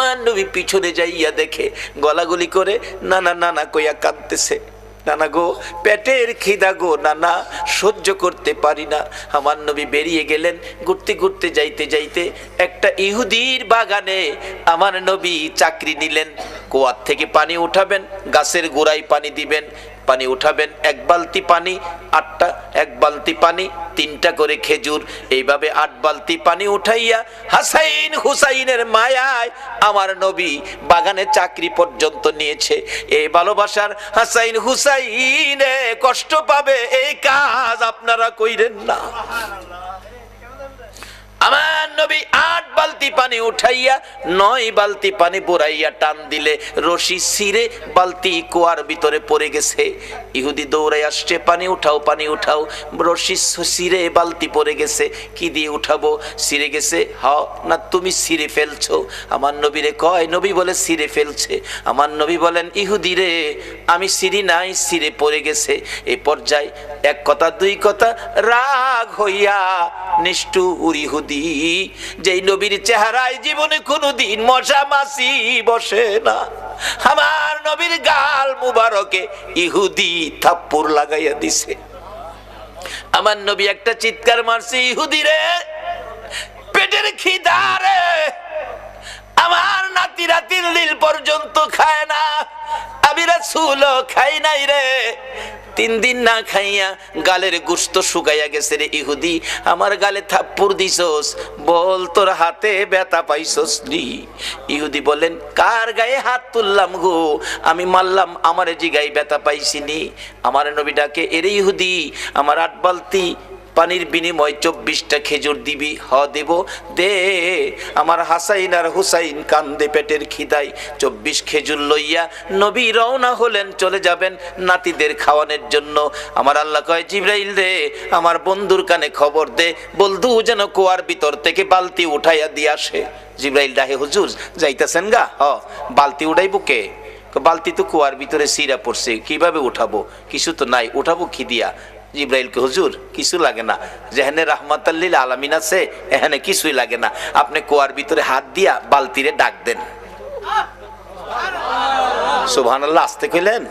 আমার নবী পিছনে যাইয়া দেখে গলাগুলি করে নানা নানা কইয়া কাঁদতেছে। নানা গো, পেটের খিদা গো নানা, সহ্য করতে পারি না। আমার নবী বেরিয়ে গেলেন। ঘুরতে ঘুরতে যাইতে যাইতে একটা ইহুদির বাগানে আমার নবী চাকরি নিলেন। কুয়ার থেকে পানি উঠাবেন, গাছের গোড়ায় পানি দিবেন, পানি উঠাবেন, এক বালতি পানি আটটা, এক বালতি পানি তিনটা করে খেজুর, এইভাবে 8 বালতি পানি উঠাইয়া হাসাইন হুসাইনের মায়ায় আমার নবী বাগানে চাকরি পর্যন্ত নিয়েছে। এই ভালোবাসার হাসাইন হুসাইনে কষ্ট পাবে, এই কাজ আপনারা কইরেন না। আমার নবী 8 বালতি পানি উঠাইয়া 9 বালতি পানি বুড়াইয়া টান দিলে রশি ছিঁড়ে বালতি কুয়ার ভিতরে পড়ে গেছে। ইহুদি দৌড়াই আসছে, পানি উঠাও পানি উঠাও। রশি ছিঁড়ে বালতি পড়ে গেছে, কি দিয়ে উঠাবো? ছিঁড়ে গেছে। হ না, তুমি ছিঁড়ে ফেলছো। আমার নবীরে কয়, নবী বলে ছিঁড়ে ফেলছে। আমার নবী বলেন, ইহুদি রে আমি ছিঁড়ি নাই, ছিঁড়ে পড়ে গেছে। এই পর্যায়ে এক কথা দুই কথা রাগ হইয়া নিষ্ঠুর ইহুদি, যেই নবীর চেহারায় জীবনে কোনোদিন মশা মাছি বসে না, আমার নবীর গাল মুবারকে ইহুদি থাপ্পড় লাগাইয়া দিছে। আমার নবী একটা চিৎকার মারছে, ইহুদি রে পেটের খিদা রে, আমার নাতিরা 3 দিন পর্যন্ত খায় না, আমি রাসূলও খাই নাই রে। 3 দিন না খাইয়া গালের গোশত শুকাইয়া গেছে রে ইহুদি, আমার গালে থাপ্পড় দিছস, বল তোর হাতে ব্যথা পাইছস নি? ইহুদি বলেন, কার গায়ে হাত তুললাম গো, আমি মারলাম, আমার জিগায় ব্যথা পাইছিনি। আমার নবী ডাকে, এরে ইহুদি, আমার 8 বালতি পানির বিনিময় 24টা খেজুর দিবি? হ দেব, দে। আমার হাসাইন আর হুসাইন কান্দে পেটের খিদাই। 24 খেজুর লইয়া নবী রওনা হলেন, চলে যাবেন নাতিদের খাওয়ানোর জন্য। আমার আল্লাহ কয়, জিবরাইল রে আমার বন্ধুর কানে খবর দে, বন্ধু যেন কুয়ার ভিতর থেকে বালতি উঠাইয়া দিয়ে আসে। জিবরাইল ডাহে, হুজুর যাইতেছেন গা? হ। বালতি উঠাইবো কে? বালতি তো কুয়ার ভিতরে সিরা পড়ছে, কিভাবে উঠাবো? কিছু তো নাই, উঠাবো কি দিয়া? জিবরাইলকে, হুজুর কিছু লাগে না, যেখানে রাহমাতাল লিল আলামিন আছে এখানে কিছুই লাগে না, আপনি কুয়ার ভিতরে হাত দিয়া বালতিরে ডাক দেন। সুবহানাল্লাহ, আসতে কইলেন?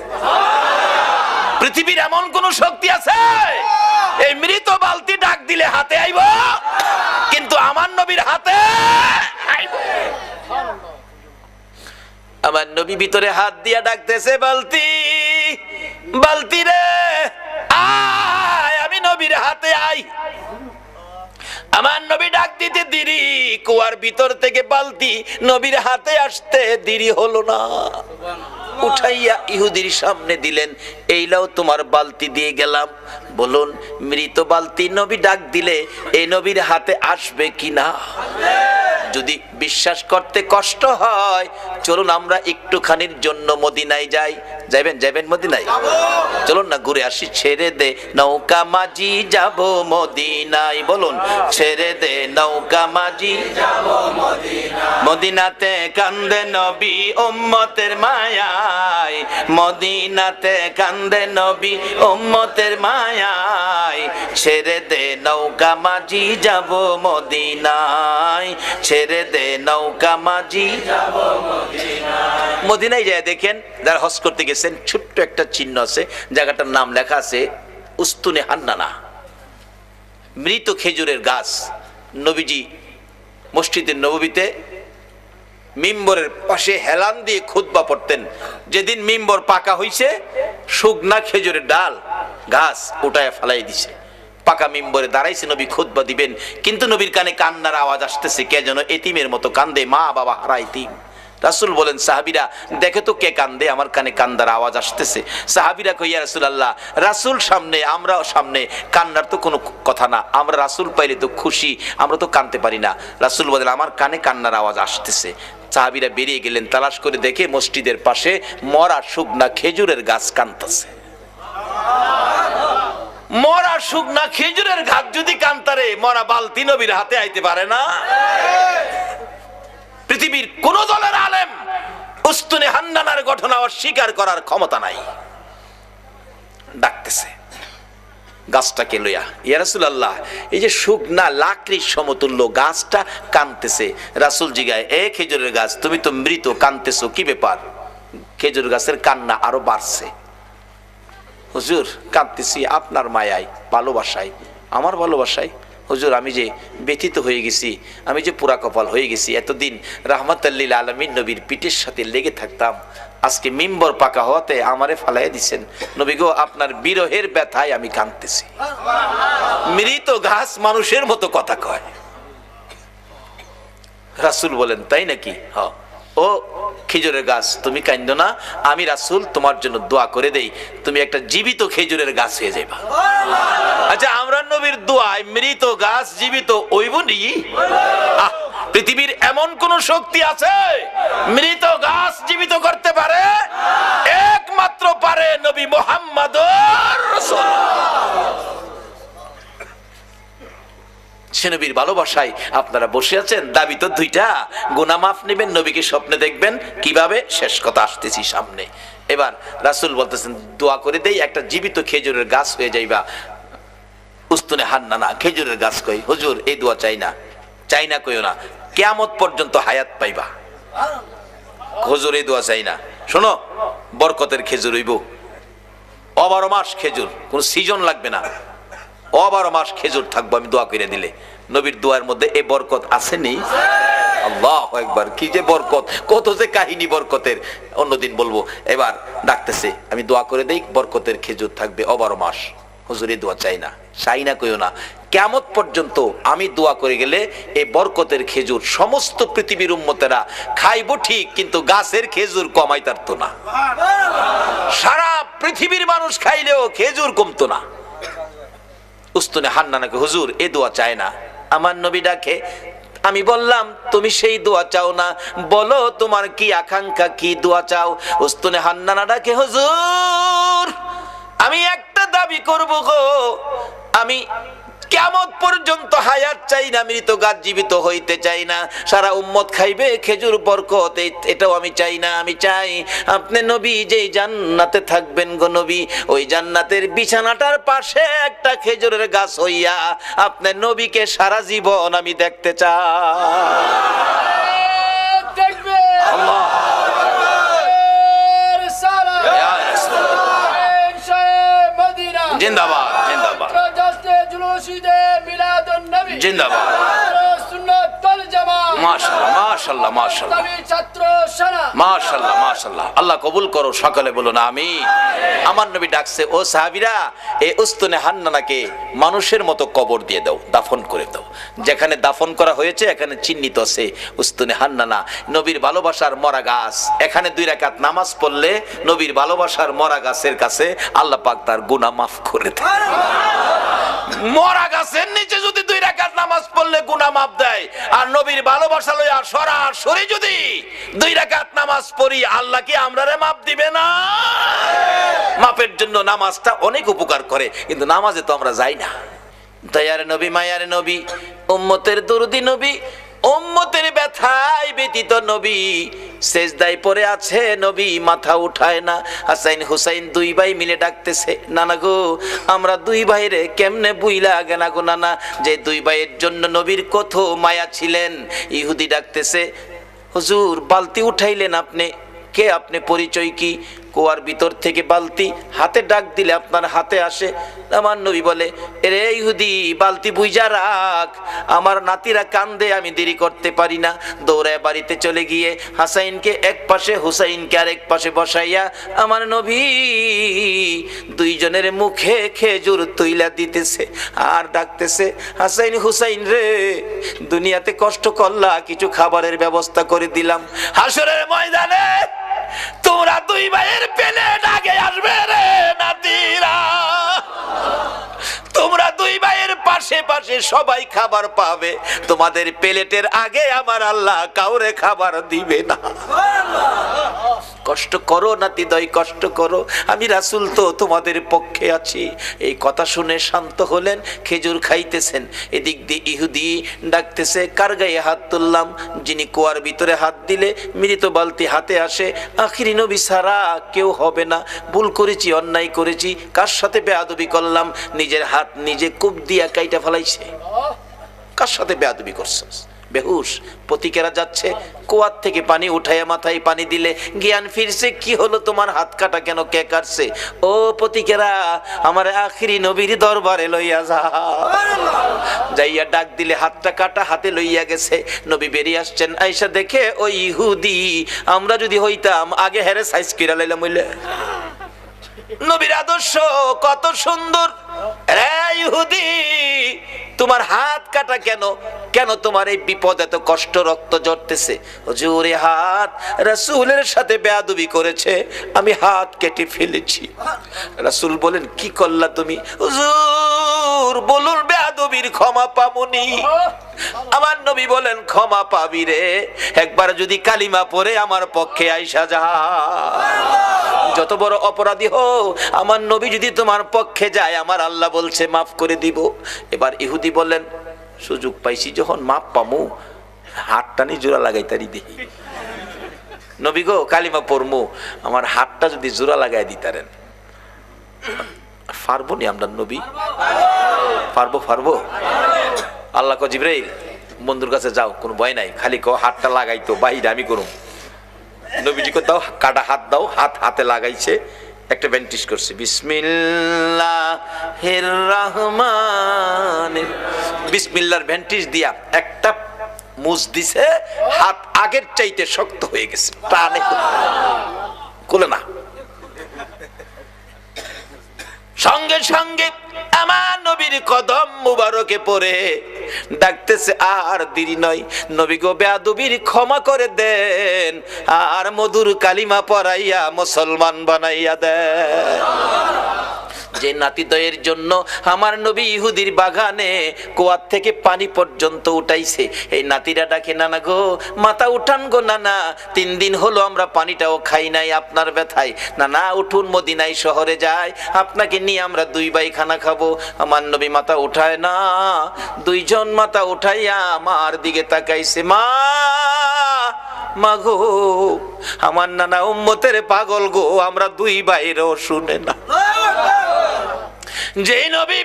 পৃথিবীর এমন কোন শক্তি আছে এই মৃত বালতি ডাক দিলে হাতে আইব? কিন্তু আমার নবীর হাতে আইব। আমার নবী ভিতরে হাত দিয়া ডাকতেছে, বালতি বালতি রে আয়, আমি নবীর হাতে আই। আমার নবী ডাক দিতে দেরি, কুয়ার ভিতর থেকে বালতি নবীর হাতে আসতে দেরি হলো না। উঠাইয়া ইহুদির সামনে দিলেন, এই লাও তোমার বালতি দিয়ে গেলাম। বলুন, মৃত বালতি নবী ডাক দিলে এই নবীর হাতে আসবে কিনা? যদি বিশ্বাস করতে কষ্ট হয়, চলুন আমরা একটুখানির জন্য মদিনায় যাই। যাইবেন? যাইবেন মদিনায়? চলুন না ঘুরে আসি। ছেড়ে দে নৌকা মাঝি যাব মদিনায়। বলুন, ছেড়ে দে নৌকা মাঝি যাব মদিনায়। মদিনাতে কান্দে নবী উম্মতের মায়ায়, মদিনাতে কান্দে নবী উম্মতের মায়ায়। ছেড়ে দে নৌকা মাঝি যাব মদিনায়, ছেড়ে দে নৌকা মাঝি যাব মদিনায়। মদিনায় যায় দেখেন, যারা হজ করতে গেছেন, ছোট্ট একটা চিহ্ন আছে, জায়গাটার নাম লেখা আছে উস্তুনে হান্নানা, মৃত খেজুরের গাছ। নবীজি মসজিদের নববীতে মিম্বরের পাশে হেলান দিয়ে খুতবা পড়তেন। যেদিন মিম্বর পাকা হইছে, শুকনা খেজুরের ডাল গাছ উঠায় ফেলাই দিছে, পাকা মিম্বরে দাঁড়াইছে, নবী খুতবা দিবেন। কিন্তু নবীর কানে কান্নার আওয়াজ আসতেছে, কে যেন এতিমের মতো কান্দে, মা বাবা হারা এতিম। রাসূল বলেন, সাহাবীরা দেখে তো কে কান্দে, আমার কানে কান্দার আওয়াজ আসতেছে। সাহাবীরা কই, ইয়া রাসূলুল্লাহ, রাসূল সামনে, আমরাও সামনে, কান্নার তো কোনো কথা না, আমরা রাসূল পাইলে তো খুশি, আমরা তো কাঁদতে পারি না। রাসূল বলেন, আমার কানে কান্নার আওয়াজ আসতেছে। সাহাবীরা বেরিয়ে গেলেন, তালাশ করে দেখে মসজিদের পাশে মরা শুকনা খেজুরের গাছ কাঁদতেছে। মরা শুকনা খেজুরের গাছ যদি কান্তারে, মরা বালতি নবীর হাতে আইতে পারে না? পৃথিবীর কোন দলের আলেম উস্তুনে হান্নানার ঘটনা অস্বীকার করার ক্ষমতা নাই। ডাকতেছে, গাছটাকে লইয়া, ইয়া রাসূলুল্লাহ এই যে শুকনা লাকড়ির সমতুল্য গাছটা কাঁদতেছে। রাসূল জিগায়, এ খেজুরের গাছ তুমি তো মৃত, কাঁদতেছো কি ব্যাপার? খেজুর গাছের কান্না আরো বাড়ছে। হুজুর কাঁদতেছি আপনার মায়ায়, ভালোবাসায়, আমার ভালোবাসায়। হুজুর আমি যে ব্যথিত হয়ে গেছি, আমি যে পুরা কপাল হয়ে গেছি। এতদিন রাহমাতাল লিল আলামিন নবীর পিঠের সাথে লেগে থাকতাম, আজকে মিম্বর পাকা হওয়াতে আমারে ফালাইয়া দিছেন। নবী গো আপনার বিরহের ব্যথায় আমি কাঁদতেছি। মৃত গাছ মানুষের মতো কথা কয়। রাসূল বলেন তাই নাকি? হ্যাঁ। ও খেজুরের গাছ তুমি কাঁদো না, আমি রাসূল তোমার জন্য দোয়া করে দেই, তুমি একটা জীবিত খেজুরের গাছ হয়ে যাইবা। আচ্ছা আমরা নবীর দোয়ায় মৃত গাছ জীবিত হইব নি? পৃথিবীর এমন কোন শক্তি আছে মৃত গাছ জীবিত করতে পারে? একমাত্র পারে নবী মুহাম্মদুর রাসূলুল্লাহ। সে নবীর ভালোবাসায় আপনারা বসে আছেন, দাবি তো দুইটা, গুনাহ মাফ নেবেন, নবীকে স্বপ্নে দেখবেন, কিভাবে? শেষ কথা আসতেছি সামনে। এবার রাসূল বলতেছেন দোয়া করে দেই একটা জীবিত খেজুরের গাছ হয়ে যাইবা। উস্তুনে হান্নানা খেজুরের গাছ কই, হুজুর এই দোয়া চাই না, চাই না কইও না, কিয়ামত পর্যন্ত হায়াত পাইবা। হুজুর এই দোয়া চাই না, শোনো বরকতের খেজুর হইব, 12 মাস খেজুর, কোন সিজন লাগবে না, 12 মাস খেজুর থাকবো আমি দোয়া করে দিলে। নবীর দোয়ার মধ্যে এই বরকত আসেনি? আল্লাহু আকবার, কি যে বরকত, কত যে কাহিনী বরকতের, অন্যদিন বলবো। এবার ডাকতেছে আমি দোয়া করে দেই বরকতের খেজুর থাকবে 12 মাস। হুজুর এই দোয়া চাই না, চাই না কইও না, কিয়ামত পর্যন্ত আমি দোয়া করে গেলে এই বরকতের খেজুর সমস্ত পৃথিবীর উম্মতেরা খাইবো ঠিক, কিন্তু গাছের খেজুর কমাই পারতো না। সারা পৃথিবীর মানুষ খাইলেও খেজুর কমতো না। উস্তুনে হান্নানাকে হুজুর এ দোয়া চায় না। আমার নবী ডাকে, আমি বললাম তুমি সেই দোয়া চাও না, বলো তোমার কি আকাঙ্ক্ষা, কি দোয়া চাও? উস্তুনে হান্নানা ডাকে, হুজুর আমি একটা দাবি করব গো, আমি কিয়ামত পর্যন্ত হায়াত চাই না, মৃত গাছ জীবিত হইতে চাই না, সারা উম্মত খাইবে খেজুর বরকত, এটাও আমি চাই না। আমি চাই আপনি নবী যেই জান্নাতে থাকবেন গো নবী, ওই জান্নাতের বিছানাটার পাশে একটা খেজুরের গাছ হইয়া আপনি নবীকে সারা জীবন আমি দেখতে চাই। আল্লাহ জিন্দাবাদ, জিন্দাবাদ, জিন্দাবাদ, মাশাআল্লাহ মাশাআল্লাহ মাশাআল্লাহ মাশাআল্লাহ মাশাআল্লাহ। আল্লাহ কবুল করো, সকলে বলুন আমিন। আমার নবী ডাকছে, ও সাহাবীরা এই উস্তুনে হান্নানাকে মানুষের মতো কবর দিয়ে দাও, দাফন করে দাও। যেখানে দাফন করা হয়েছে এখানে চিহ্নিত আছে উস্তুনে হান্নানা, নবীর ভালোবাসার মরা গাছ। এখানে 2 রাকাত নামাজ পড়লে নবীর ভালোবাসার মরা গাছের কাছে আল্লাহ পাক তার গুনাহ মাফ করে দেয়। মরা গাছের নিচে যদি 2 রাকাত নামাজ পড়লে গুনাহ মাফ দেয়, আর নবীর ভালোবাসা লইয়া সরাসরি যদি 2 রাকাত নামাজ পড়ি, আল্লাহ কি আমরারে মাফ দিবে না? মাফের জন্য নামাজটা অনেক উপকার করে, কিন্তু নামাজে তো আমরা যাই না। দয়ার নবী, মায়ার নবী, উম্মতের দরদি নবী, উম্মতের ব্যথায় ব্যতীত নবী সেজদায় পড়ে আছে, নবী মাথা উঠায় না। হাসাইন হুসাইন 2 ভাই মিলে ডাকতেছে, নানা গো আমরা 2 ভাইরে কেমনে বুইলা গেনা গো নানা, যে 2 ভাইয়ের জন্য নবীর কত মায়া ছিলেন। ইহুদি ডাকতেছে, হুজুর বালতি উঠাইলেন আপনি, কে আপনি, পরিচয় কি? কুয়ার ভিতর থেকে বালতি হাতে ডাক দিলে আপনার হাতে আসে। আমার নবী বলে, এরে ইহুদি বালতি বুইজা রাখ, আমার নাতিরা কান্দে, আমি দেরি করতে পারি না। দৌড়ায় বাড়িতে চলে গিয়ে হাসাইনকে এক পাশে, হুসাইনকে আরেক পাশে বসাইয়া আমার নবী 2 জনের মুখে খেজুর তুইলা দিতেছে আর ডাকতেছে, হাসাইন হুসাইন রে দুনিয়াতে কষ্ট করলা, কিছু খাবারের ব্যবস্থা করে দিলাম, হাসরের ময়দানে তোমরা 2 ভাইয়ের প্লেট আগে আসবে রে নাতিরা, তোমরা 2 ভাইয়ের পাশে পাশে সবাই খাবার পাবে, তোমাদের প্লেটের আগে আমার আল্লাহ কাউরে খাবার দিবে না। কষ্ট করো নাতিদয়, কষ্ট করো, আমি রাসূল তো তোমাদের পক্ষে আছি। এই কথা শুনে শান্ত হলেন, খেজুর খাইতেছেন। এদিক দিয়ে ইহুদি ডাকতেছে, কার গায়ে হাত তুললাম? যিনি কুয়ার ভিতরে হাত দিলে মৃত বালতি হাতে আসে, আখিরি নবী ছাড়া কেউ হবে না। ভুল করেছি, অন্যায় করেছি, কার সাথে বেয়াদবি করলাম? নিজের হাত নিজে কূপ দিয়া কাইটা ফেলাইছে। কার সাথে বেয়াদবি করছস? বেহুশ। পতিকেরা যাচ্ছে, কুয়ার থেকে পানি উঠাইয়া মাথায় পানি দিলে জ্ঞান ফিরছে। কি হলো তোমার? হাত কাটা কেন? কে কাটছে? ও পতিকেরা, আমার আখিরি নবীর দরবারে লইয়া যা। যাইয়া ডাক দিলে হাতটা কাটা, হাতে লইয়া গেছে। নবী বেরিয়ে আসছেন, আইসা দেখে ওই ইহুদি। আমরা যদি হইতাম আগে হেরে সাইজ কিরা লাইলাম হইলে। নবীর আদর্শ কত সুন্দর। রে ইহুদি, তোমার হাত কাটা কেন? কেন তোমার এই বিপদ? এত কষ্ট, রক্ত ঝরতেছে। হুজুর, হাত রাসূলের সাথে বেয়াদবি করেছে, আমি হাত কেটে ফেলেছি। রাসূল বলেন, কি করলা তুমি? হুজুর বলুন, বেয়াদবির ক্ষমা পামুনি। আমার নবী বলেন, ক্ষমা পাবি রে, একবার যদি কালিমা পড়ে আমার পক্ষে আইসা যা। যত বড় অপরাধী হোক, আমার নবী যদি তোমার পক্ষে যায়, আমার আল্লাহ বলছে মাফ করে দিব। এবার ইহুদি বললেন, সুযোগ পাইছি যখন মাপ পামু, হাতটা নি জোড়া লাগাই তারি দেখি। নবী গো, কালিমা পড়মু, আমার হাতটা যদি জোড়া লাগাই দিতারেন। পারবো নি আমরা নবী? পারবো। আল্লাহ কো, জিবরাইল বন্ধুর কাছে যাও, কোনো ভয় নাই, খালি কো হাতটা লাগাইতো, বাহিরে আমি করুম। নবীজিকে দাও, কাটা হাত দাও। হাতে লাগাইছে, একটা ব্যান্টিশ করছে, বিসমিল্লাহির রহমানির। বিসমিল্লাহর ব্যান্টিশ দিয়া একটা মুছ দিছে, হাত আগের চাইতে শক্ত হয়ে গেছে, টানে খুলে না। সঙ্গে সঙ্গে আমার নবীর কদম মুবারকে পড়ে ডাকতেছে, আর দেরি নয়, নবী গো, বেয়াদবির ক্ষমা করে দেন, আর মধুর কালিমা পড়াইয়া মুসলমান বানাইয়া দেন। যে নাতিদয়ের জন্য আমার নবী ইহুদির বাগানে কুয়ার থেকে পানি পর্যন্ত উঠাইছে, এই নাতিরা ডাকে, নানা গো, মাথা উঠান গো নানা, 3 দিন হলো আমরা পানিটাও খাই নাই আপনার ব্যথায়। নানা উঠুন, মদিনায় শহরে যায়, আপনাকে নিয়ে আমরা 2 ভাই খানা খাবো। আমার নবী মাথা উঠায় না, 2 জন মাথা উঠাইয়া আমার দিকে তাকাইছে। মা গো, আমার নানা উম্মতের পাগল গো, আমরা 2 ভাইরও শুনে না। যে নবী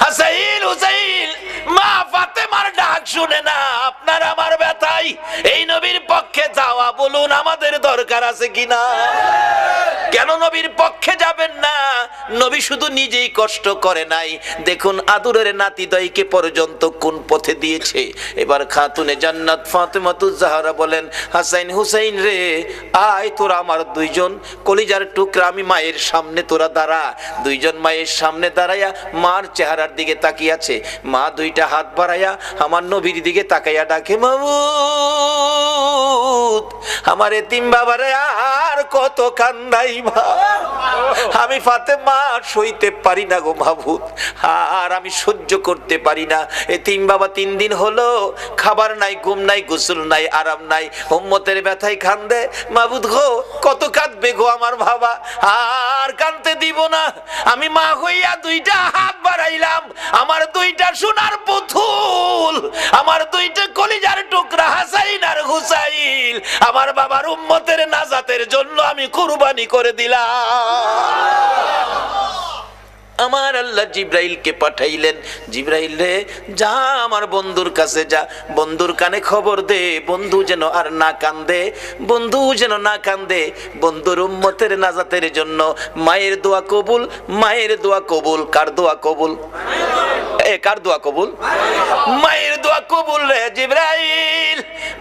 হাসাইন হুসাইন মা ফাতেমার ডাক শুনে না, আপনার আমার ব্যথাই এই নবীর পক্ষে যাওয়া, বলুন আমাদের দরকার আছে কিনা? কেন নবীর পক্ষে যাবেন না? নবী শুধু নিজেই কষ্ট করে নাই, দেখুন আদরের নাতিদয়কে পর্যন্ত কোন পথে দিয়েছে। এবার খাতুনে জান্নাত ফাতেমাতুজ জাহরা বলেন, হাসাইন হুসাইন রে, আয় তোরা আমার 2 জন কলিজার টুকরা, আমি মায়ের সামনে তোরা দাঁড়া। 2 জন মায়ের সামনে দাঁড়াইয়া মার চেহারার দিকে তাকিয়ে আছে। মা 2টা হাত বাড়াইয়া আমার নবীর দিকে তাকাইয়া ডাকে, মাবুদ, আমার এতিম বাবারে আর কত কান্দাই মা, আমি ফাতেমা সইতে পারি না গো মাবুদ, আর আমি সহ্য করতে পারি না। এতিম বাবা 3 দিন হলো খাবার নাই, ঘুম নাই, গোসল নাই, আরাম নাই, উম্মতের ব্যথায় কান্দে। মাবুদ গো, কত কাঁদবে গো আমার বাবা, আর কাঁদতে দিব না। আমি মা হইয়া 2টা হাত বাড়াইলাম, আমার 2টা সোনার পুতুল, আমার 2টা কলিজার টুকরা হাসাইন আর হুসাইন, আমার বাবার উম্মতের নাজাতের জন্য আমি কুরবানি করে দিলাম। আমার আল্লাহ জিব্রাইলকে পাঠাইলেন, জিব্রাইল রে, যা আমার বন্ধুর কাছে যা, বন্ধুর কানে খবর দে, বন্ধু যেন আর না কান্দে, বন্ধু যেন না কান্দে। বন্ধুর উম্মতের নাজাতের জন্য মায়ের দোয়া কবুল, মায়ের দোয়া কবুল। কার দোয়া কবুল? কার দোয়া কবুল? মায়ের দোয়া কবুল রে জিব্রাইল।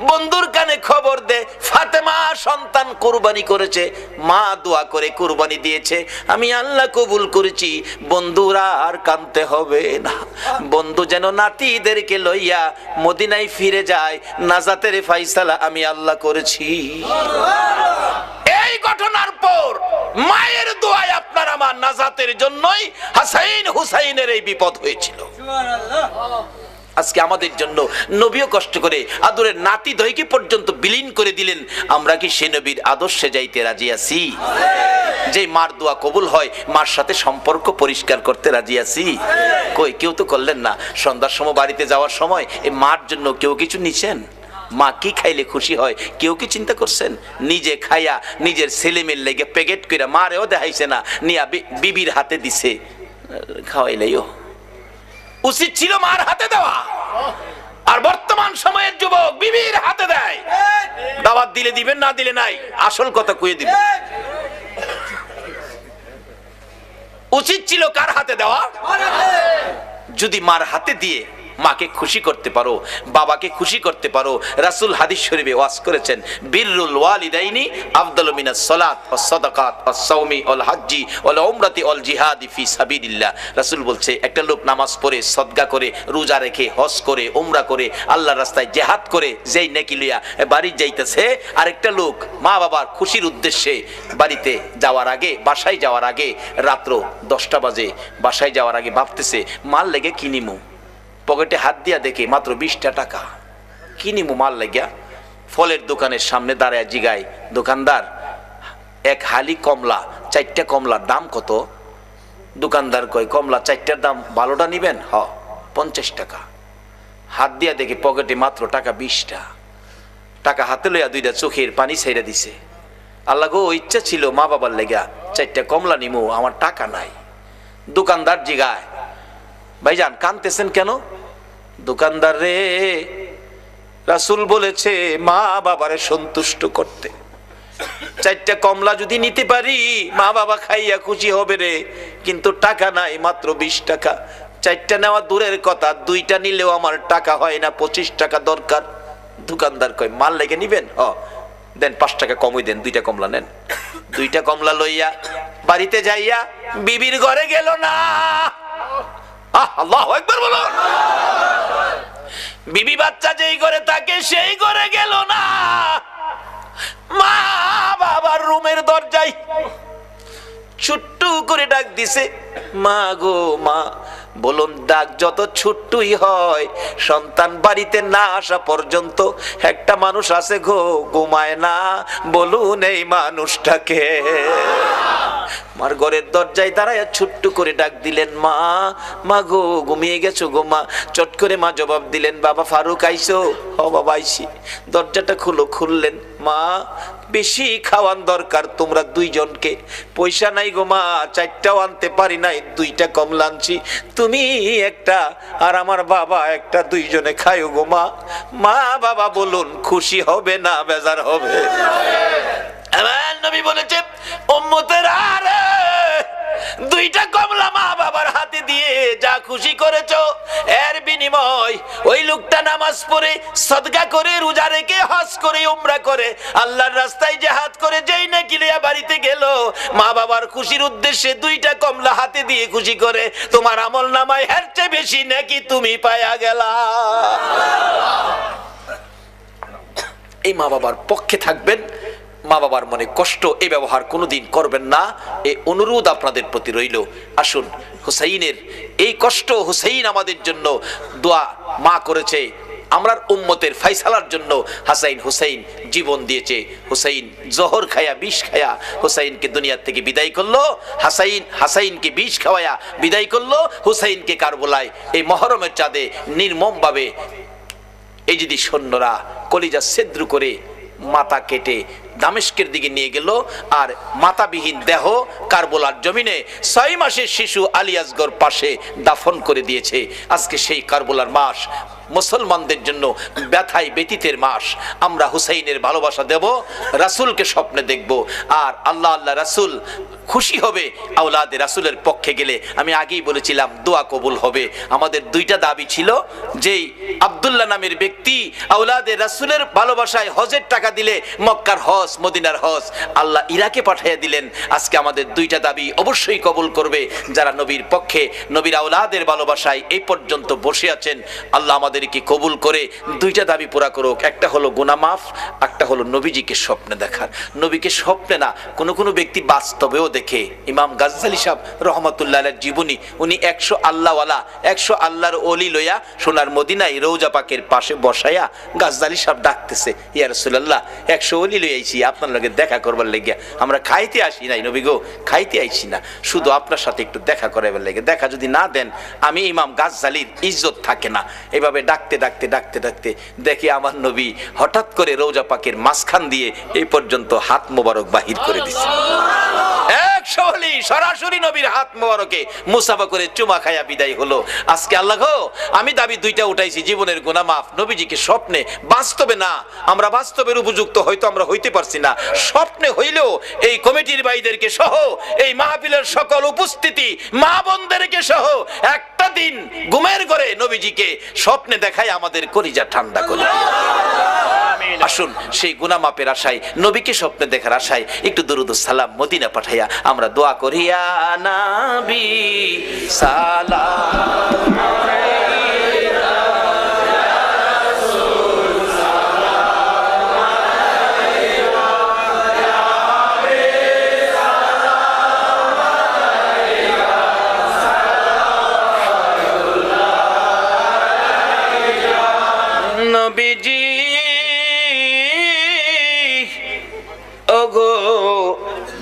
বন্ধুর কানে খবর দে, ফাতেমা সন্তান কুরবানি করেছে, মা দোয়া করে কুরবানি দিয়েছে, আমি আল্লাহ কবুল করেছি, বন্ধুরা আর কাঁদতে হবে না। বন্ধু যেন নাতিদেরকে লইয়া মদিনায় ফিরে যায়, নাজাতের ফাইসালা আমি আল্লাহ করেছি। এই ঘটনার পর মায়ের দোয়ায় আপনার আমার নাজাতের জন্যই হাসাইন হুসাইনের এই বিপদ হয়েছিল। আজকে আমাদের জন্য নবীও কষ্ট করে আদরের নাতি দইকে পর্যন্ত বিলীন করে দিলেন। আমরা কি সে নবীর আদর্শে যাইতে রাজি আছি? যে মার দোয়া কবুল হয়, মার সাথে সম্পর্ক পরিষ্কার করতে রাজি আছি? কই, কেউ তো করলেন না। সন্ধ্যার সময় বাড়িতে যাওয়ার সময় এই মার জন্য কেউ কিছু নিছেন? মা কি খাইলে খুশি হয় কেউ কি চিন্তা করছেন? নিজে খাইয়া নিজের ছেলে মেয়ের লেগে প্যাকেট করে মারেও দেখাইছে না, নিয়া বিবির হাতে দিছে, খাওয়াইলেও উচিত ছিল মার হাতে দেওয়া। আর বর্তমান সময়ের যুবক বিবির হাতে দেয়। দাওয়াত দিলে দিবেন, না দিলে নাই। আসল কথা কয়ে দিবেন। উচিত ছিল কার হাতে দেওয়া? যদি মার হাতে দিয়ে মাকে খুশি করতে পারো, বাবাকে খুশি করতে পারো। রাসূল হাদিস শরীফে ওয়াজ করেছেন, বিররুল ওয়ালিদাইনি আফদালু মিনাস সালাত ওয়াস সাদাকাত ওয়াস সাওমি ওয়াল হাজ্জি ওয়াল উমরাতি ওয়াল জিহাদি ফি সাবিলিল্লাহ। রাসূল বলছে, একটা লোক নামাজ পড়ে, সদকা করে, রোজা রেখে, হজ করে, উমরা করে, আল্লাহর রাস্তায় জিহাদ করে যেই নেকি লইয়া বাড়ি যাইতেছে, আরেকটা লোক মা বাবার খুশির উদ্দেশ্যে বাড়িতে যাওয়ার আগে, বাসায় যাওয়ার আগে, রাত্র 10টা বাজে, বাসায় যাওয়ার আগে ভাবতেছে মাল লেগে কিনিমু। পকেটে হাত দিয়া দেখে মাত্র 20টা টাকা। কিনিমু মাল লাগিয়া ফলের দোকানের সামনে দাঁড়ায় জিগায় দোকানদার, এক হালি কমলা, 4টা কমলার দাম কত? দোকানদার কয়, কমলা 4টার দাম, ভালোটা নিবেন? হ, 50 টাকা। হাত দিয়া দেখে পকেটে মাত্র টাকা 20টা। টাকা হাতে লইয়া 2টা চোখের পানি ছেড়ে দিছে। আল্লাহ গো, ইচ্ছা ছিল মা বাবার লেগা 4টা কমলা নিমু, আমার টাকা নাই। দোকানদার জিগায়, ভাইজান কানতেছেন কেন? দোকানদার রে, রাসূল বলেছে মা বাবারে সন্তুষ্ট করতে। 4টা কমলা যদি নিতে পারি মা বাবা খাইয়া খুশি হবে রে, কিন্তু টাকা নাই, মাত্র 20 টাকা। 4টা নেওয়া দূরের কথা, 2টা নিলেও আমার টাকা হয় না, 25 টাকা দরকার। দোকানদার কয়, মাল লেগে নিবেন? দেন 5 টাকা কমই দেন, 2টা কমলা নেন। 2টা কমলা লইয়া বাড়িতে যাইয়া বিবির ঘরে গেল না। আল্লাহু আকবার বলো। বিবি বাচ্চা যেই ঘরে থাকে সেই ঘরে গেল না। মা বাবার রুমের দরজায় ছোট্ট করে ডাক দিছে, মা গো মা। বলুন, ডাক যত ছোট্টই হয়, সন্তান বাড়িতে না আসা পর্যন্ত একটা মানুষ আছে গো, ঘুমায় না। বলুন এই মানুষটাকে। মার ঘরের দরজায় দাঁড়ায় ছোট্ট করে ডাক দিলেন, মা, মা গো, ঘুমিয়ে গেছো গো মা। চট করে মা জবাব দিলেন, বাবা ফারুক আইছো? হ বাবা আইছি। দরজাটা খুলো। খুললেন, মা বেশি খাওয়ান দরকার তোমরা 2 জনকে, পয়সা নাই গো মা, 4টাও আনতে পারি নাই, 2টা কমলা আনছি, তুমি একটা আর আমার বাবা একটা, 2 জনে খাইও গো মা। মা বাবা বলুন খুশি হবে না বেজার হবে? আমার নবী বলেছে, উম্মতেরা রে, 2টা কমলা মা বাবার হাতে দিয়ে যা খুশি করেছো, এর বিনিময় ওই লোকটা নামাজ পড়ে, সদকা করে, রোজা রেখে, হজ করে, উমরা করে, আল্লাহর রাস্তায় জিহাদ করে যেই নেকি লইয়া বাড়িতে গেল, মা বাবার খুশির উদ্দেশ্যে 2টা কমলা হাতে দিয়ে খুশি করে, তোমার আমল নামায় এর চেয়ে বেশি নেকি তুমি পায়া গেলা। এই মা বাবার পক্ষে থাকবেন, মা বাবার মনে কষ্ট এই ব্যবহার কোনোদিন করবেন না, এই অনুরোধ আপনাদের প্রতি রইল। আসুন, হুসাইনের এই কষ্ট, হুসাইন আমাদের জন্য দোয়া মা করেছে, আমরার উম্মতের ফায়সালার জন্য হাসাইন হুসাইন জীবন দিয়েছে। হুসাইন জহর খায়া, বিষ খায়া হুসাইনকে দুনিয়ার থেকে বিদায় করলো। হাসাইনকে বিষ খাওয়ায়া বিদায় করলো। হুসাইনকে কারবালায় এই মহরমের চাঁদে নির্মম ভাবে এই যদি সৈন্যরা কলিজা ছিদ্র করে মাথা কেটে দামেস্কের দিকে নিয়ে গেল, আর মাথাবিহীন দেহ কারবালার জমিনে 6 মাসের শিশু আলী আসগর পাশে দাফন করে দিয়েছে। আজকে সেই কারবালার মাস মুসলমানদের জন্য ব্যথায় ব্যতীতের মাস। আমরা হুসাইনের ভালোবাসা দেব, রাসূলকে স্বপ্নে দেখব, আর আল্লাহ আল্লাহ রাসূল খুশি হবে আওলাদে রাসূলের পক্ষে গেলে। আমি আগেই বলেছিলাম দোয়া কবুল হবে। আমাদের 2টা দাবি ছিল, যেই আব্দুল্লাহ নামের ব্যক্তি আওলাদে রাসূলের ভালোবাসায় হজের টাকা দিলে মক্কার হজ, মদিনার হজ আল্লাহ ইরাকে পাঠিয়ে দিলেন। আজকে আমাদের 2টা দাবি অবশ্যই কবুল করবে যারা নবীর পক্ষে, নবীর আওলাদের ভালোবাসায় এই পর্যন্ত বসে আছেন। আল্লাহ আমাদের আমাদেরকে কবুল করে দুইটা দাবি পুরা করুক। একটা হলো গুনাহ মাফ, একটা হলো নবীজিকে স্বপ্নে দেখার। নবীকে স্বপ্নে না, কোনো ব্যক্তি বাস্তবেও দেখে। ইমাম গাজ্জালী সাহেব রহমাতুল্লাহ আলাইহির জীবনী, উনি 100 আল্লাহওয়ালা, 100 আল্লাহর ওলি লইয়া সোনার মদিনায় রওজা পাকের পাশে বসাইয়া গাজ্জালী সাহেব ডাকতেছে, ইয়া রাসূলুল্লাহ 100 ওলি লই আইছি আপনার লগে দেখা করবার লাগিয়া। আমরা খাইতে আসি নাই নবী গো, খাইতে আইছি না, শুধু আপনার সাথে একটু দেখা করাবার লাগে। দেখা যদি না দেন আমি ইমাম গাজ্জালীর ইজ্জত থাকে না। এভাবে ডাকতে ডাকতে ডাকতে ডাকতে দেখি আমার নবী হঠাৎ করে রওজা পাকের মাঝখান দিয়ে এই পর্যন্ত হাত মোবারক বাহির করে দিছে। 100 ওলি সরাসরি নবীর হাত মোবারকে মুসাফা করে চুমা খায়া বিদায় হলো। আজকে আল্লাহ গো, আমি দাবি দুইটা উঠাইছি, জীবনের গুনাহ মাফ, নবীজিকে স্বপ্নে। বাস্তবে না, আমরা বাস্তবের উপযুক্ত হয়তো আমরা হইতে পারছি না, স্বপ্নে হইলেও এই কমিটির ভাইদেরকে সহ এই মাহফিলের সকল উপস্থিতি মা বোনদেরকে সহ একটা দিন ঘুমের ঘরে নবীজিকে স্বপ্নে দেখায় আমাদের কলিজা ঠান্ডা করে। আসুন সেই গুনাহ মাপের আশায়, নবীকে স্বপ্নে দেখার আশায় একটু দরুদ ও সালাম মদিনা পাঠাইয়া আমরা দোয়া করি, ইয়া নবী সালাম আলাইকা ইয়া রাসূল সালাম আলাইকা ইয়া হাবিব সালাম আলাইকা সালাতুল্লাহ আলাইকা। নবীজি ওগো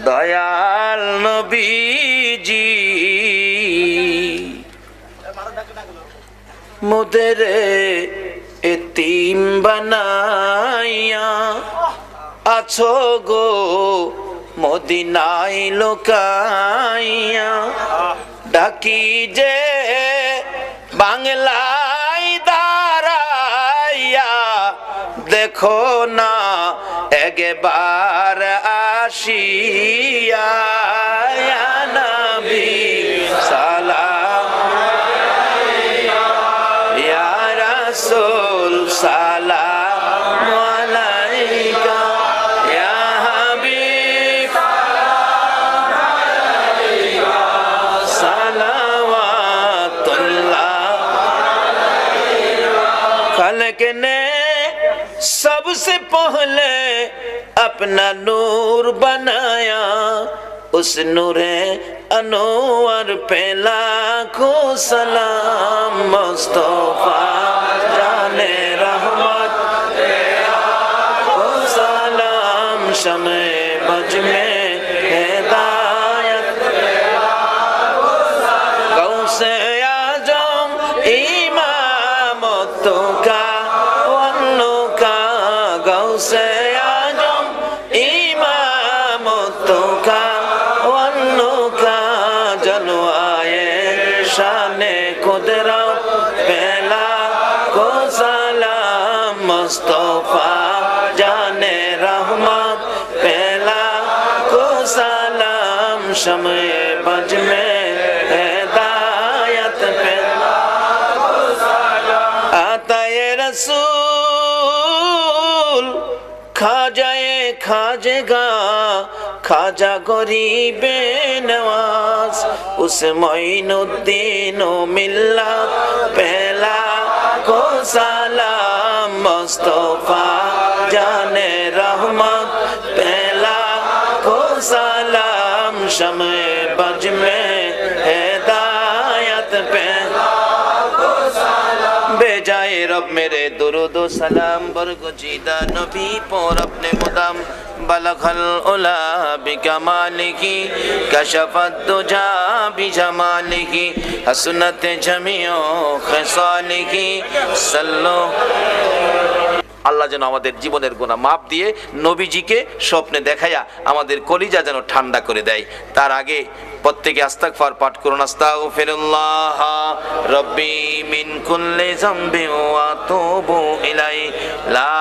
দয়াল নবীজি, মোদের এতিম বানাইয়া আছো গো মদিনায় লোকাইয়া, ডাকি যে বাংলায় দাঁড়াইয়া দেখো না একবার আসিয়া, ইয়া নবী সালাম আলাইকা ইয়া রাসূল সালাম আলাইকা ইয়া হাবিব সালাম আলাইকা সালাওয়াতুল্লাহ আলাইকা। खल्क ने सबसे पहले अपना नूर बनाया, उस नूरे अनवर पे लाखों सलाम। मुस्तफा जाने रहमत को सलाम, शमे बज में हिदायत गौसे आजम इमामतों का वन्नो का, गौसे आजम इमामतों का वन्नो का, जलवाए शाने कुदरत पहला को सलाम। मुस्तफा जाने रहमत पहला को सलाम, शमे बज में हिदायत पहला को सलाम। आता ये रसूल खाजाए खाजेगा, खाजा गरीबे नवाज, उस मोइनुद्दीन मिल्लत पहला को सलाम। मुस्तफा जाने रहमत पहला को सलाम, शमे बज में हिदायत पहला को सलाम। बेजाए रब मेरे दुरूद व सलाम बरगुजीदा नबी पर अपने मुदाम, बलगल उला बिकमालिही कशफत दुजा बिजमालिही, हसनत जमीओ खसालिही सल्लो। আল্লাহ যেন আমাদের জীবনের গুনাহ মাফ দিয়ে নবীজিকে স্বপ্নে দেখায়া আমাদের কলিজা যেন ঠান্ডা করে দেয়। তার আগে প্রত্যেকে ইস্তিগফার পাঠ করুন। আস্তাগফিরুল্লাহ রব্বি মিন কুল্লি যামবি ওয়া আতুবু ইলাই, লা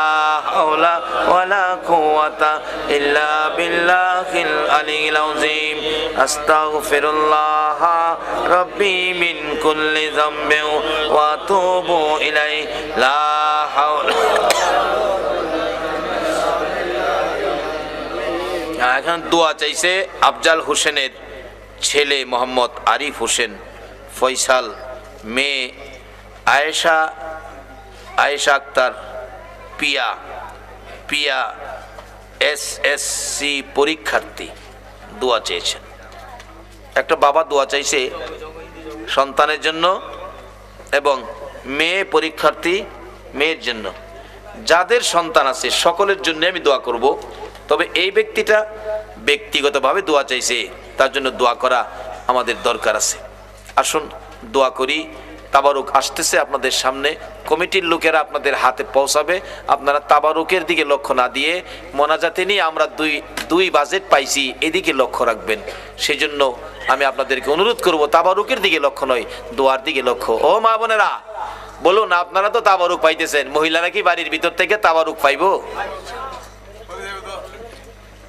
হাওলা ওয়ালা কুওয়াতা ইল্লা বিল্লাহিল আলিয়্যিল আযীম। আস্তাগফিরুল্লাহ রব্বি মিন কুল্লি যামবি ওয়া আতুবু ইলাই, লা হাওলা। এখন দোয়া চাইছে আফজাল হোসেনের ছেলে মোহাম্মদ আরিফ হোসেন, ফয়সাল, মেয়ে আয়েশা আয়েশা আক্তার পিয়া পিয়া এসএসসি পরীক্ষার্থী দোয়া চেয়েছেন। একটা বাবা দোয়া চাইছে সন্তানের জন্য এবং মেয়ে পরীক্ষার্থী মেয়ের জন্য। যাদের সন্তান আছে সকলের জন্য আমি দোয়া করব, তবে এই ব্যক্তিটা ব্যক্তিগতভাবে দোয়া চাইছে, তার জন্য দোয়া করা আমাদের দরকার আছে। আসুন দোয়া করি। তাবারুক আসতেছে আপনাদের সামনে, কমিটির লোকেরা আপনাদের হাতে পৌঁছাবে। আপনারা তাবারুকের দিকে লক্ষ্য না দিয়ে মোনাজাতে নিয়ে আমরা দুই বাজেট পাইছি এদিকে লক্ষ্য রাখবেন। সেজন্য আমি আপনাদেরকে অনুরোধ করব তাবারুকের দিকে লক্ষ্য নয়, দোয়ার দিকে লক্ষ্য। ও মা বোনেরা বলুন, আপনারা তো তাবারুক পাইতেছেন, মহিলারা কি বাড়ির ভিতর থেকে তাবারুক পাইবো?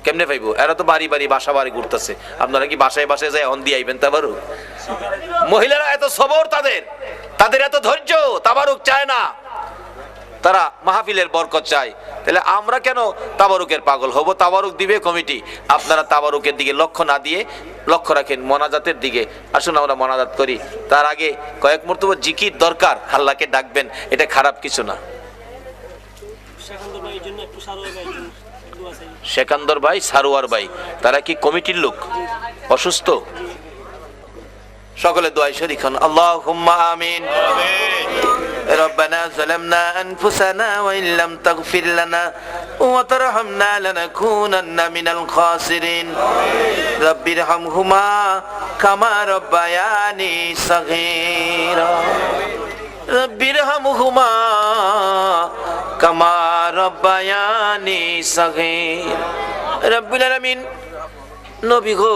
কেমনে পাইবো? এরা তো বাড়ি বাড়ি বাসা বাড়ি ঘুরতেছে, আপনারা কি বাসায় বাসায় যায় অন দিয়ে আইবেন তাবারুক? মহিলারা এত সবর, তাদের এত ধৈর্য, তাবারুক চায় না, তারা মাহফিলের বরকত চায়। তাহলে আমরা কেন তাবারুকের পাগল হব? তাবারুক দিবে কমিটি, আপনারা তাবারুকের দিকে লক্ষ্য না দিয়ে লক্ষ্য রাখেন মোনাজাতের দিকে। আসুন আমরা মোনাজাত করি। তার আগে কয়েক মর্তবা জিকির দরকার, আল্লাহকে ডাকবেন, এটা খারাপ কিছু না। সেকান্দর ভাই, সারোয়ার ভাই, তারা কি কমিটির লোক? অসুস্থ? সকলে দোয়ায় শরীক হন। আল্লাহুম্মা আমিন। ربنا ظلمنا أنفسنا وإن لم تغفر لنا وترحمنا لنكونن من الخاسرين رب ارحمهما كما ربياني صغيرا رب ارحمهما كما ربياني صغيرا رب العالمين। নবী গো,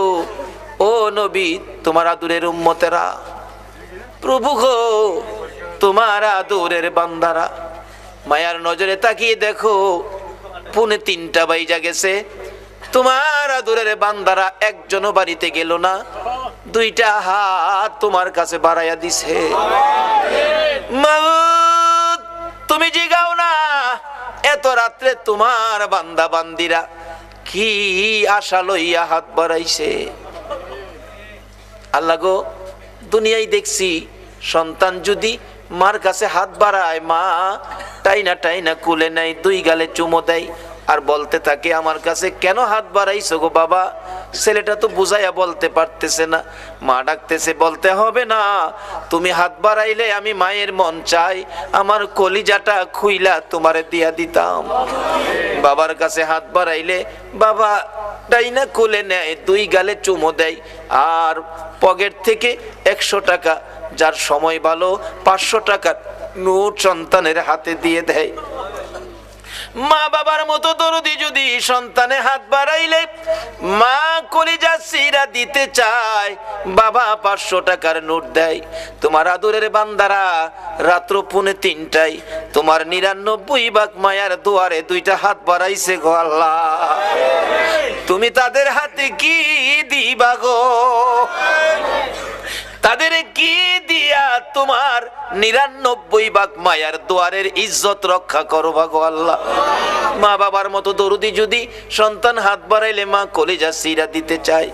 ও নবী, তোমার আদরের উম্মতেরা, প্রভু গো, তোমার আদরের বান্দারা, মায়ার নজরে তাকিয়ে দেখো 2:45 বাইজা গেছে, তোমার আদরের বান্দারা একজনও বাড়িতে গেল না, 2টা হাত তোমার কাছে বাড়াইয়া দিছে। মাবুদ, তুমি জিগাও না, এত রাত্রে তোমার বান্দা বান্দিরা কি আশা লইয়া হাত বাড়াইছে। আল্লাহ গো, দুনিয়ায় দেখছি সন্তান যদি মার কাছে হাত বাড়ায়, মা টাইনা টাইনা কুলে নেয়, 2 গালে চুমো দেয় আর বলতে থাকে আমার কাছে কেন হাত বাড়াইছো গো বাবা? ছেলেটা তো বুঝাইয়া বলতে পারতেছে না। মা ডাকতেছে, বলতে হবে না, তুমি হাত বাড়াইলে আমি মায়ের মন চাই আমার কলিজাটা খুইলা তোমারে দিয়া দিতাম। বাবার কাছে হাত বাড়াইলে বাবা টাইনা কুলে নেয়, 2 গালে চুমো দেয় আর পকেট থেকে 100 টাকা, যার সময় ভালো 500 টাকার নোট সন্তানের হাতে দিয়ে দেয়। মা বাবার মতো দরদি যদি সন্তানে হাত বাড়াইলে মা কলিজা সিরা দিতে চায়, বাবা 500 টাকার নোট দেয়। তোমার আদরের বান্দারা রাত্র 2:45 তোমার 99 ভাগ মায়ার দুয়ারে 2টা হাত বাড়াইছে গো আল্লাহ, তুমি তাদের হাতে কি দিবা গো? তাদের কি দিয়া তোমার 99 ভাগ মায়ার দুয়ারের ইজ্জত রক্ষা করবা গো আল্লাহ? মা বাবার মতো দরদি যদি সন্তান হাত বাড়াইলে মা কলিজা সিরা দিতে চায়,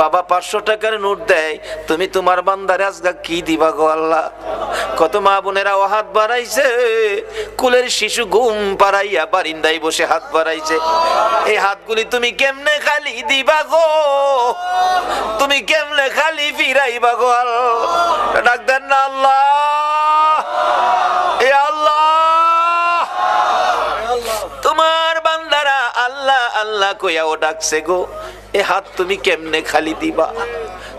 বাবা 500 টাকার নোট দেয়, তুমি তোমার বান্দারে আজগা কি দিবা গো আল্লাহ? কত মা বোনেরা ও হাত বাড়াইছে, কুলের শিশু ঘুম পাড়াইয়া বারিন্দায় বসে হাত বাড়াইছে। এই হাতগুলি তুমি কেমনে খালি দিবা গো? তুমি কেমনে খালি ফিরাইবা গো আল্লাহ? ডাক দেন না আল্লাহ, এ আল্লাহ। তোমার বান্দারা আল্লাহ আল্লাহ কইয়াও ডাকছে গো, এ হাত তুমি কেমনে খালি দিবা?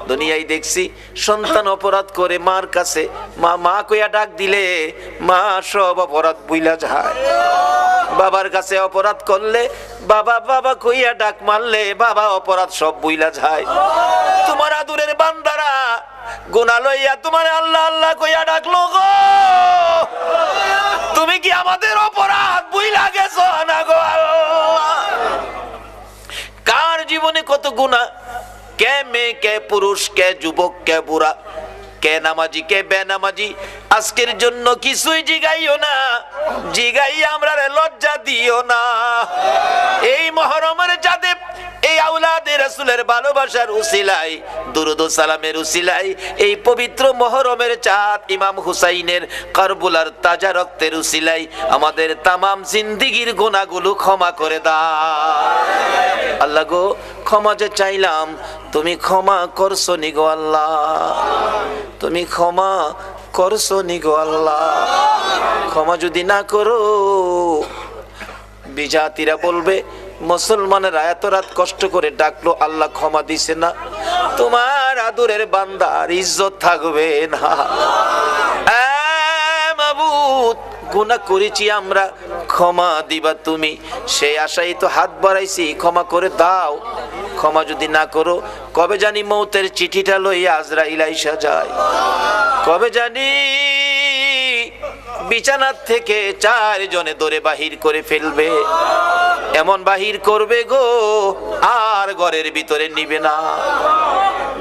দুনিয়ায় দেখছি সন্তান অপরাধ করে মার কাছে মা মা কইয়া ডাক দিলে মা সব অপরাধ ভুইলা যায়। বাবার কাছে অপরাধ করলে বাবা বাবা কইয়া ডাক মারলে বাবা অপরাধ সব ভুইলা যায়। তোমার আদরের বান্দারা গুনাহ লইয়া তোমার আল্লাহ আল্লাহ কইয়া ডাকলো গো, তুমি কি আমাদের অপরাধ ভুইলা গেছো না গো আল্লাহ? কার জীবনে কত গুনাহ, কে মেয়ে, কে পুরুষ, কে যুবক, কে বুড়া, কে নামাজি, কে বেনামাজি, আজকের জন্য কিছুই জিগাইও না, জিগাই আমরা লজ্জা দিও না। এই মুহররমের চাঁদে এই আওলাদে রাসূল রাসূলের ভালোবাসার উসিলায়, দুরূদ ও সালামের উসিলায় এই পবিত্র মুহররমের চাঁদ ইমাম হুসাইনের কারবালার তাজা রক্তের উসিলায় আমাদের তামাম জিন্দেগীর গুনাহগুলো ক্ষমা করে দাও। আল্লাহ গো, ক্ষমা যে চাইলাম, তুমি ক্ষমা করছো নি গো আল্লাহ, তুমি ক্ষমা করছো নি গো আল্লাহ। ক্ষমা যদি না করো, বিজাতিরা বলবে মুসলমানেরা এত রাত কষ্ট করে ডাকলো, আল্লাহ ক্ষমা দিছে না, তোমার আদরের বান্দার ইজ্জত থাকবে না। মাবুদ, গুনাহ করেছি আমরা, ক্ষমা দিবা তুমি, সেই আশাই তো হাত বাড়াইছি, ক্ষমা করে দাও। ক্ষমা যদি না করো, কবে জানি মৌতের চিঠিটা লইয়া আজরাইল আইসা যায়, কবে জানি বিছানার থেকে 4 জনে ধরে বাহির করে ফেলবে, এমন বাহির করবে গো আর ঘরের ভিতরে নিবে না।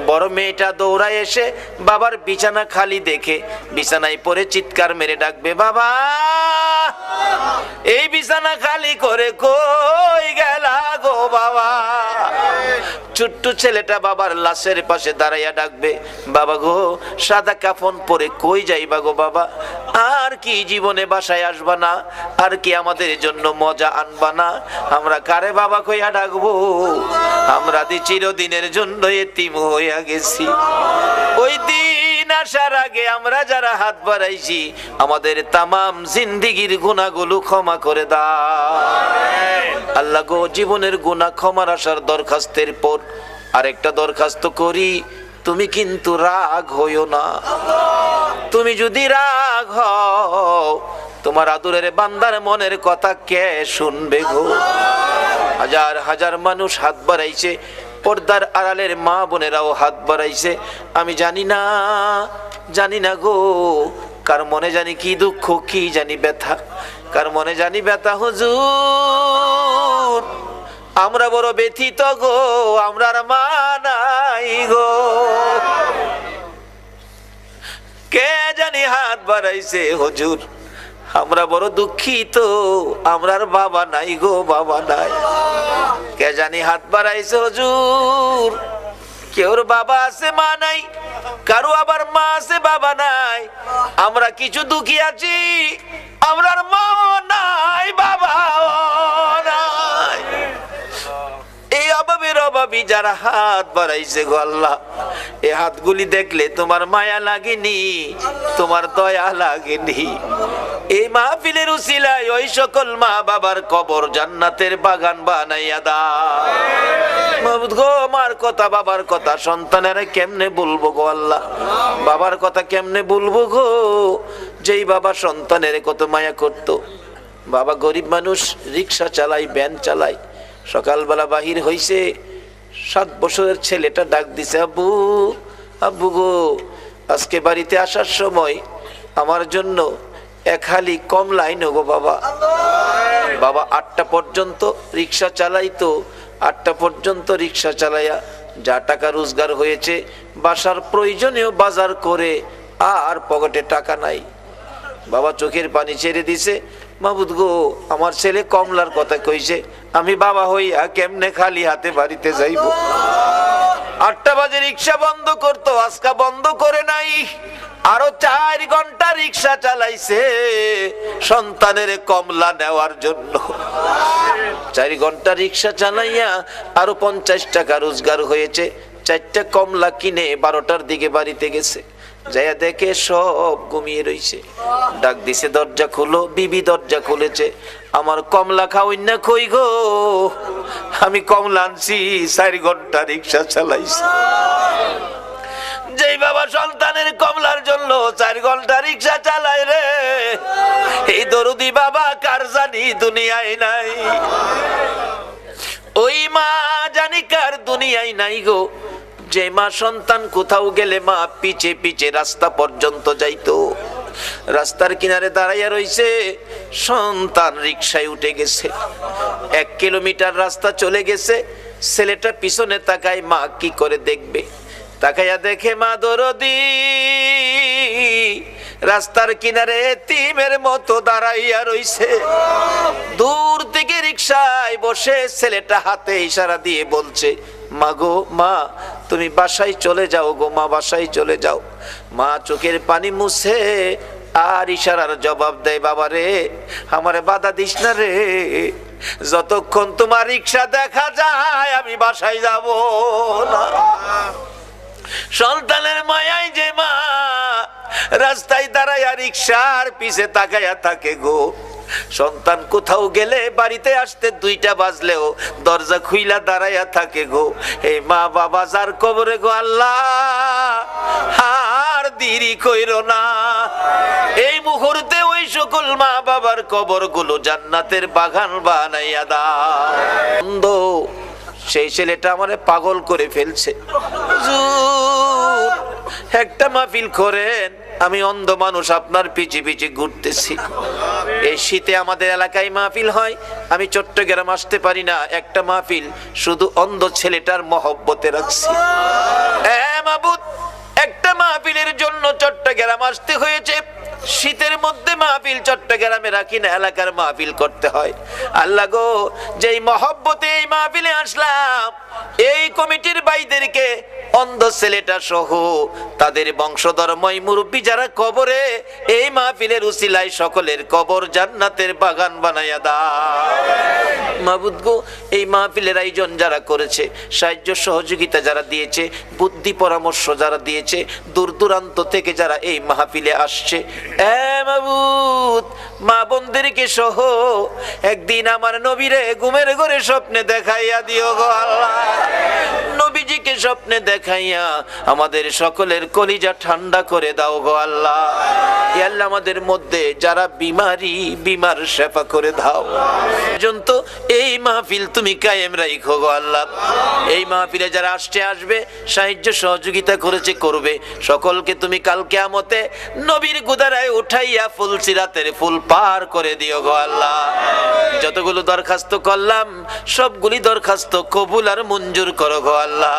বড় মেয়েটা দৌড়ায় এসে বাবার বিছানা খালি দেখে বিছানায় পড়ে চিৎকার মেরে ডাকবে, বাবা এই বিছানা খালি করে কই গেলা গো বাবা। ছোট্ট ছেলেটা বাবার লাশের পাশে দাঁড়াইয়া ডাকবে, বাবা গো সাদা কাফন পরে কই যাইবা গো বাবা, আর কি জীবনে বাসায় আসবা না, আর কি আমাদের জন্য মজা আনবা না, আমরা কারে বাবা কইয়া ডাকবো, আমরা দি চিরদিনের জন্য এতিম হইয়া গেছি। ওই দিন আসার আগে আমরা যারা হাত বাড়াইছি আমাদের তামাম জিন্দেগীর গুনাহগুলো ক্ষমা করে দাও। আল্লাহ গো, জীবনের গুনাহ ক্ষমার আসার দরখাস্তের পর আরেকটা দরখাস্ত করি, তুমি কিন্তু রাগ হইও না। তুমি যদি রাগ হও, তোমার আদরের বান্দার মনের কথা কে শুনবে গো। হাজার হাজার মানুষ হাত বাড়াইছে, পর্দার আড়ালের মা বোনেরাও হাত বাড়াইছে, আমি জানি না গো কার মনে জানি কি দুঃখ, কি জানি ব্যথা, কার মনে জানি ব্যথা। হুজুর আমরা বড় ব্যথিত গো, আমরার মা নাই গো, কে জানি হাত বাড়াইছে হুজুর, আমরা বড় দুঃখিত, আমরার বাবা নাই গো, বাবা নাই। কে জানি হাত বাড়াইছে হুজুর, কেউর বাবা আছে মা নাই, কারো আবার মা আছে বাবা নাই, আমরা কিছু দুঃখী আছি, আমরার মা নাই বাবা নাই। এই অভাবের অভাবী যারা হাত বাড়াইছে গো আল্লাহ, এই হাতগুলি দেখলে তোমার মায়া লাগেনি, তোমার দয়া লাগেনি। এই মাহফিলের উসিলায় ওই সকল মা বাবার কবর জান্নাতের বাগান বানাইয়া দাও। মাবুদ গো, মার কথা বাবার কথা সন্তানেরা কেমনে বলবো গো আল্লাহ, বাবার কথা কেমনে বলবো গো, যেই বাবা সন্তানের কত মায়া করত। বাবা গরিব মানুষ, রিক্সা চালাই, ভ্যান চালাই, সকালবেলা বাহির হইছে, 7 বছরের ছেলেটা ডাক দিছে, আব্বু আব্বু গো, আজকে বাড়িতে আসার সময় আমার জন্য 1 হালি কমলা আইনো গো বাবা। বাবা 8টা পর্যন্ত রিক্সা চালাইতো, 8টা পর্যন্ত রিক্সা চালাইয়া যা টাকা রোজগার হয়েছে বাসার প্রয়োজনীয় বাজার করে আর পকেটে টাকা নাই। বাবা চোখের পানি ছেড়ে দিছে, মাবুদ গো আমার ছেলে কমলার কথা কইছে, আমি বাবা হইয়া কেমনে খালি হাতে বাড়িতে যাইব। 8টা বাজে রিক্সা বন্ধ করতো, আজকা বন্ধ করে নাই, আরো 4 ঘন্টা রিক্সা চালাইছে সন্তানের কমলা নেওয়ার জন্য। 4 ঘন্টা রিক্সা চালাইয়া আরো 50 টাকা রোজগার হয়েছে, 4টা কমলা কিনে 12টার দিকে বাড়িতে গেছে, যাইয়া দেখে সব ঘুমিয়ে রইছে। ডাক দিছে, দরজা খুলো। বিবি দরজা খুলেছে, আমার কমলা খাওয়াই না কই গো, আমি কমলা আনছি, 4 ঘন্টা রিক্সা চালাইছি। যেই বাবা সন্তানের কমলার জন্য 4 ঘন্টা রিক্সা চালায় রে, এই দরদি বাবা কার জানি দুনিয়ায় নাই, ওই মা জানি কার দুনিয়ায় নাই গো। যে মা সন্তান কোথাও গেলে মা পিছে পিছে রাস্তা পর্যন্ত যাইতো, রাস্তার কিনারে দাঁড়াইয়া রইছে, সন্তান রিকশায় উঠে গেছে, 1 কিলোমিটার রাস্তা চলে গেছে, ছেলেটা পিছনে তাকায়, মা কি করে দেখবে, তাকাইয়া দেখে মা দরদি রাস্তার কিনারে এতিমের মতো দাঁড়াইয়া রইছে। দূর থেকে রিকশায় বসে ছেলেটা হাতে ইশারা দিয়ে বলছে, মা গো মা, তুমি বাসায় চলে যাও গো মা, বাসায় চলে যাও। মা চোখের পানি মুছে আর ইশারার জবাব দেয়, বাবা রে, আমারে বাধা দিস না রে, যতক্ষণ তোমার রিকশা দেখা যায় আমি বাসায় যাব না। সন্তানের মায়ায় যে মা রাস্তায় দাঁড়াইয়া রিকশার পিছে তাকাইয়া থাকে গো। সন্তান কোথাও গেলে বাড়িতে আসতে 2টা বাজলেও দরজা খুইলা দাঁড়াইয়া থাকে গো। এই মা বাবা যার কবরে গো আল্লাহ আর দেরি কইরো না। এই মুহূর্তে ওই সকল মা বাবার কবর গুলো জান্নাতের বাগান বানাইয়া দাও। সেই ছেলেটা আমারে পাগল করে ফেলছে। হুজুর, একটা মাহফিল করেন, আমি অন্ধ মানুষ আপনার পিছে পিছে ঘুরতেছি। এই শীতে আমাদের এলাকায় মাহফিল হয়, আমি চট্টগ্রাম আসতে পারি না, একটা মাহফিল শুধু অন্ধ ছেলেটার মহব্বতে রাখছি। মাবুদ, একটা মাহফিলের জন্য চট্টগ্রাম আসতে হয়েছে। শীতের মধ্যে মাহফিল চট্টগ্রামে রাখি না, এলাকার মাহফিল করতে হয়। আল্লাহ গো, যেই মহব্বতে এই মাহফিলে আসলাম, এই কমিটির ভাইদেরকে অন্ধ ছেলেটা সহ তাদের বংশধর্ময় মুরব্বী যারা কবরে, এই মাহফিলের উসিলায় সকলের কবর জান্নাতের বাগান বানাইয়া দাও। মাবুদ গো, এই মাহফিলের আয়োজন যারা করেছে, সাহায্য সহযোগিতা যারা দিয়েছে, বুদ্ধি পরামর্শ যারা দিয়েছে, দূর দূরান্ত থেকে যারা এই মাহফিলে আসছে, মাবুদ, মা বোনদেরকে সহ একদিন আমার নবীরে ঘুমের ঘরে স্বপ্নে দেখাইয়া দিও গো আল্লাহ। নবীজিকে স্বপ্নে দেখাইয়া আমাদের সকলের কলিজা ঠান্ডা করে দাও গো আল্লাহ। আল্লাহ, আমাদের মধ্যে যারা বিমার শেফা করে দাও। পর্যন্ত এই মাহফিল তুমি কায়েম রাখো গো আল্লাহ। এই মাহফিলে যারা আসবে, সাহায্য সহযোগিতা করেছে, করবে, সকলকে তুমি কাল কিয়ামতে নবীর গুদারায় উঠাইয়া ফুলসিরাতের ফুল পার করে দিও গো আল্লাহ। যতগুলো দরখাস্ত করলাম সবগুলি দরখাস্ত কবুল আর মঞ্জুর করো গো আল্লাহ।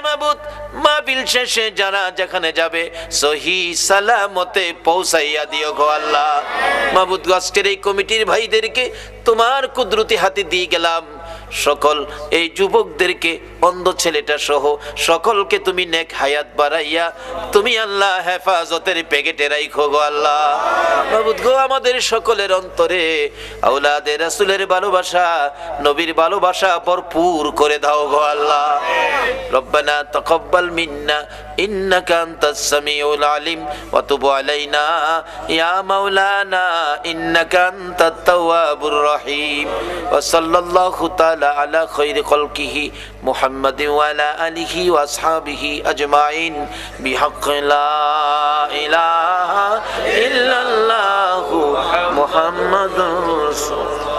মাবুদ, মাহফিল শেষে যারা যেখানে যাবে সহি সালামতে পৌঁছাইয়া দিও গো আল্লাহ। মাবুদ, আজকের এই কমিটির ভাইদেরকে তোমার কুদরতি হাতে দিয়ে গেলাম। সকল এই যুবকদেরকে, অন্ধ ছেলেটা সহ সকলকে তুমি নেক হায়াত বাড়াইয়া তুমি আল্লাহ হেফাজতের প্যাকেটে রাখো গো আল্লাহ। মাবুদ গো, আমাদের সকলের অন্তরে আওলাদে রাসূলের ভালোবাসা, নবীর ভালোবাসা ভরপুর করে দাও গো আল্লাহ। রব্বানা তাকাব্বাল মিন্না ইন্নাকা আনতাস সামিউল আলিম ওয়া তুব আলাইনা ইয়া মাওলানা ইন্নাকা আনতাত তাওয়াবুর রহিম। ওয়া সাল্লাল্লাহু তাআলা আলা খায়রি খালকিহি মুহাম্মাদিন ওয়া আলা আলিহি ওয়া আসহাবিহি আজমাইন বিহাক্কি লা ইলাহা ইল্লাল্লাহু মুহাম্মাদুর রাসূলুল্লাহ।